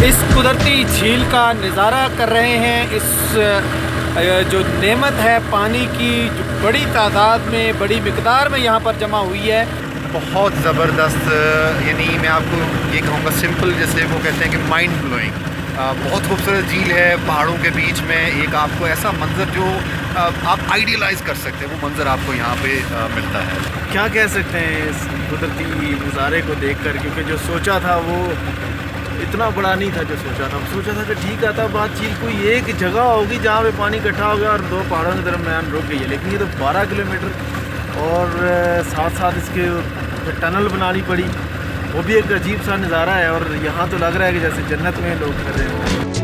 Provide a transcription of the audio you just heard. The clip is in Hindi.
इस कुदरती झील का नज़ारा कर रहे हैं। इस जो नेमत है पानी की, जो बड़ी तादाद में, बड़ी मिकदार में यहाँ पर जमा हुई है, बहुत ज़बरदस्त। यानी मैं आपको ये कहूँगा सिंपल, जैसे वो कहते हैं कि माइंड ब्लोइंग। बहुत खूबसूरत झील है पहाड़ों के बीच में। एक आपको ऐसा मंज़र जो आप आइडियलाइज़ कर सकते हैं, वो मंज़र आपको यहाँ पे मिलता है। क्या कह सकते हैं इस कुदरती नज़ारे को देखकर, क्योंकि जो सोचा था वो इतना बड़ा नहीं था। जो सोचा था कि ठीक आता बात, झील कोई एक जगह होगी जहाँ पे पानी इकट्ठा हो गया और दो पहाड़ों के दरम्यान रुक गई है, लेकिन ये तो 12 किलोमीटर और साथ साथ इसके टनल बनानी पड़ी। वो भी एक अजीब सा नज़ारा है और यहाँ तो लग रहा है कि जैसे जन्नत में लोग कर रहे हैं।